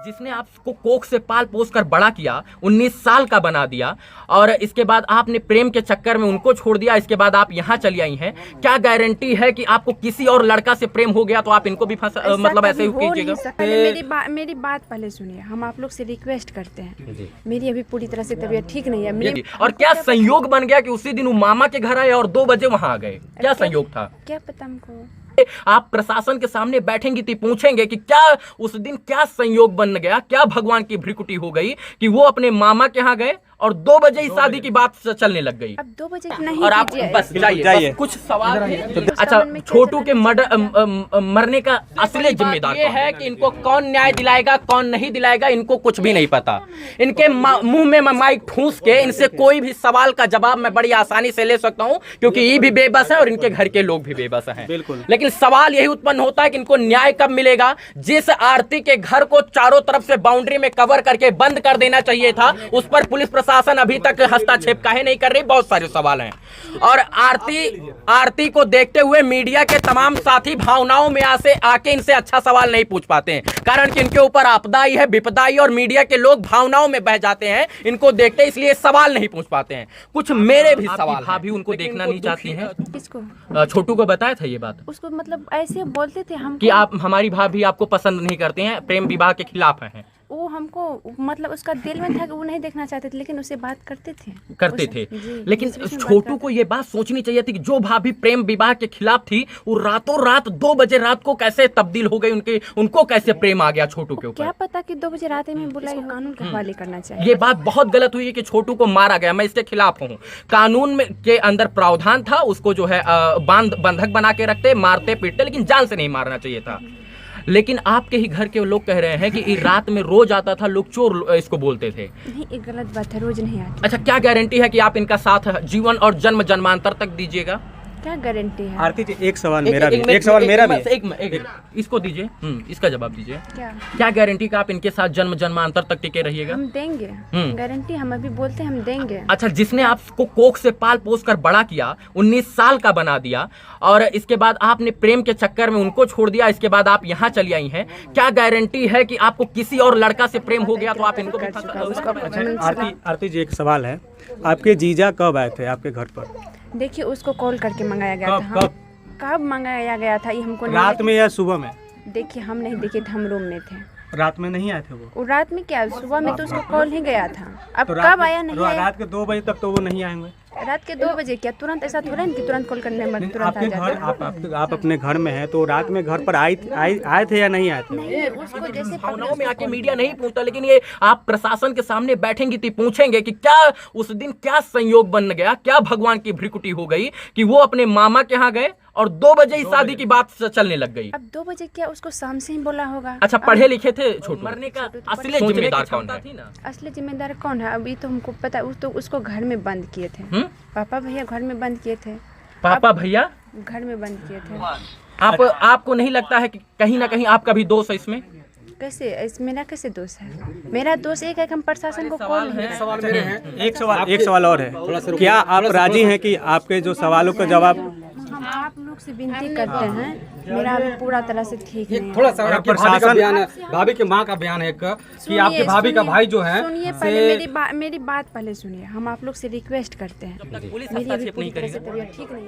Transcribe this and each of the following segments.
जिसने आपको कोख से पाल पोस कर बड़ा किया, 19 साल का बना दिया, और इसके बाद आपने प्रेम के चक्कर में उनको छोड़ दिया। इसके बाद आप यहाँ चली आई हैं। क्या गारंटी है कि आपको किसी और लड़का से प्रेम हो गया तो आप इनको भी मतलब ऐसे ही कीजिएगा? मेरी बात पहले सुनिए, हम आप लोग से रिक्वेस्ट करते हैं। मेरी अभी पूरी तरह से तबीयत ठीक नहीं है। और क्या संयोग बन गया कि उसी दिन वो मामा के घर आए और 2 बजे वहाँ आ गए? क्या संयोग था? क्या पता हमको। आप प्रशासन के सामने बैठेंगी तो पूछेंगे कि क्या उस दिन क्या संयोग बन गया, क्या भगवान की भ्रिकुटी हो गई कि वो अपने मामा के यहाँ गए और 2 बजे ही शादी की बात चलने लग गई। अब 2 बजे नहीं, और आप बस जाइए। कुछ सवाल थे। अच्छा, छोटू के मरने का असली जिम्मेदार ये है कि इनको कौन न्याय दिलाएगा, कौन नहीं दिलाएगा, इनको कुछ भी नहीं पता। इनके मुंह में माइक ठूस के इनसे कोई भी सवाल का जवाब मैं बड़ी आसानी से ले सकता हूँ, क्योंकि ये भी बेबस है और इनके घर के लोग भी बेबस हैं। लेकिन सवाल यही उत्पन्न होता है कि इनको न्याय कब मिलेगा। जिस आरती के घर को चारों तरफ से बाउंड्री में कवर करके बंद कर देना चाहिए था, उस पर पुलिस प्रशासन अभी तक हस्तक्षेप काहे नहीं कर रही? बहुत सारे सवाल हैं। और आरती को देखते हुए मीडिया के तमाम साथी भावनाओं में आके इनसे अच्छा सवाल नहीं पूछ पाते हैं, कारण कि इनके ऊपर आपदाई है, विपदाई, और मीडिया के लोग भावनाओं में बह जाते हैं इनको देखते, इसलिए सवाल नहीं पूछ पाते हैं। कुछ मेरे भी सवाल भाभी उनको देखना नहीं चाहती हैं। किसको? छोटू को बताया था ये बात? उसको मतलब ऐसे बोलते थे हम कि आप हमारी भाभी आपको पसंद नहीं करते हैं, प्रेम विवाह के खिलाफ हैं। वो हमको मतलब उसका दिल में था कि वो नहीं देखना चाहते थे, लेकिन उससे बात करते थे। लेकिन छोटू को ये बात सोचनी चाहिए थी कि जो भाभी प्रेम विवाह के खिलाफ थी, वो रातों रात 2 बजे रात को कैसे तब्दील हो गई, उनको कैसे प्रेम आ गया छोटू के ऊपर? क्या पता कि 2 बजे रात में बुलाई, कानून के हवाले करना चाहिए। ये बात बहुत गलत हुई है कि छोटू को मारा गया। मैं इसके खिलाफ हूँ। कानून में के अंदर प्रावधान था, उसको जो है बंधक बना के रखते, मारते पीटते, लेकिन जान से नहीं मारना चाहिए था। लेकिन आपके ही घर के लोग कह रहे हैं कि रात में रोज आता था, लोग चोर इसको बोलते थे। नहीं, एक गलत बात है, रोज नहीं आता। अच्छा, क्या गारंटी है कि आप इनका साथ जीवन और जन्म जन्मांतर तक दीजिएगा? क्या गारंटी है? आरती जी, एक सवाल मेरा भी एक इसको दीजिए, इसका जवाब दीजिए। क्या गारंटी का आप इनके साथ जन्म जन्मांतर तक टिके रहिएगा? हम देंगे गारंटी, हम अभी बोलते हैं हम देंगे। अच्छा, जिसने आपको कोख से पाल पोस कर बड़ा किया, 19 साल का बना दिया, और इसके बाद आपने प्रेम के चक्कर में उनको छोड़ दिया, इसके बाद आप यहाँ चली आई हैं। क्या गारंटी है कि आपको किसी और लड़का से प्रेम हो गया तो आप इनको आरती जी, एक सवाल है, आपके जीजा कब आए थे आपके घर पर? देखिए, उसको कॉल करके मंगाया गया था। कब मंगाया गया था ये हमको रात में या सुबह में? देखिए, हम नहीं देखे थे, हम रूम में थे। रात में नहीं आए थे वो? रात में क्या, सुबह में तो उसको कॉल ही गया था। अब तो कब आया नहीं आया? रात के 2 बजे तक तो वो नहीं आएंगे। रात के 2 बजे क्या तुरंत ऐसा थोड़ा कि तुरंत कॉल करने में तुरंत आ जाते? आप अपने घर में हैं तो रात में घर पर आए थे या नहीं आए थे? नहीं, उसको जैसे भावनाओं में आके मीडिया नहीं पूछता, लेकिन ये आप प्रशासन के सामने बैठेंगी तो पूछेंगे कि क्या उस दिन क्या संयोग बन गया, क्या भगवान की भ्रिकुटी हो गई कि वो अपने मामा के यहाँ गए और 2 बजे ही शादी की बात चलने लग गई। अब 2 बजे क्या उसको शाम से ही बोला होगा? अच्छा, पढ़े लिखे थे छोटू? मरने का असली जिम्मेदार कौन है? असली जिम्मेदार कौन है अभी तो हमको पता। तो उसको घर में बंद किए थे। पापा भैया घर में बंद किए थे। पापा भैया घर में बंद किए थे। आपको नहीं लगता है कि कहीं ना कहीं आपका भी दोष है इसमें? कैसे? मेरा कैसे दोष है? मेरा दोष एक है कि हम प्रशासन को कॉल एक सवाल और है, क्या आप राजी हैं कि आपके जो सवालों का जवाब? हम आप लोग से विनती करते हैं, मेरा अभी पूरा तरह से ठीक नहीं। थोड़ा सा आपके भाभी का बयान है, भाभी के माँ का बयान है कि आपके भाभी का भाई जो है। सुनिए पहले मेरी बात पहले सुनिए, हम आप लोग से रिक्वेस्ट करते हैं। मेरी अभी पूरी तरह से तबीयत ठीक नहीं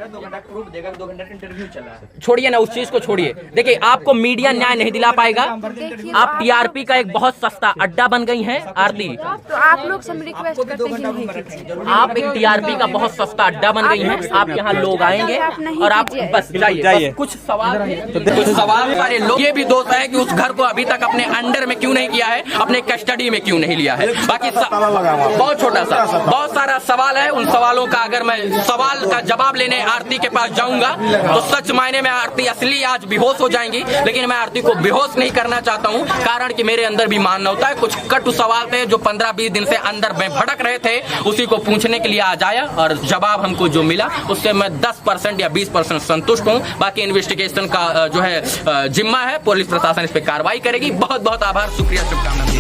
है। छोड़िए ना, उस चीज को छोड़िए। देखिए, आपको मीडिया न्याय नहीं दिला पाएगा। आप टीआरपी का एक बहुत सस्ता अड्डा बन गई हैं आरती। तो आप लोग से रिक्वेस्ट करते हैं, आप एक टीआरपी का बहुत सस्ता अड्डा बन गई हैं। आप यहाँ लोग आएंगे और आप बस जाइए। कुछ सवाल सारे लोग ये भी दोस्त है कि उस घर को अभी तक अपने अंडर में क्यों नहीं किया है, अपने कस्टडी में क्यों नहीं लिया है। बाकी बहुत छोटा सा बहुत सारा सवाल है। उन सवालों का अगर मैं सवाल का जवाब लेने आरती के पास जाऊंगा तो सच मायने में आरती असली आज बेहोश हो जाएंगी। लेकिन मैं आरती को बेहोश नहीं करना चाहता हूं, कारण कि मेरे अंदर भी मानना होता है। कुछ कटु सवाल थे जो 15-20 दिन से अंदर में भटक रहे थे, उसी को पूछने के लिए आज आया और जवाब हमको जो मिला उससे मैं 10% या 20% संतुष्ट हूं। बाकी इन्वेस्टिगेशन का जो है जिम्मा है, पुलिस प्रशासन इस पे कार्रवाई करेगी। बहुत बहुत आभार, शुक्रिया, शुभकामनाएं।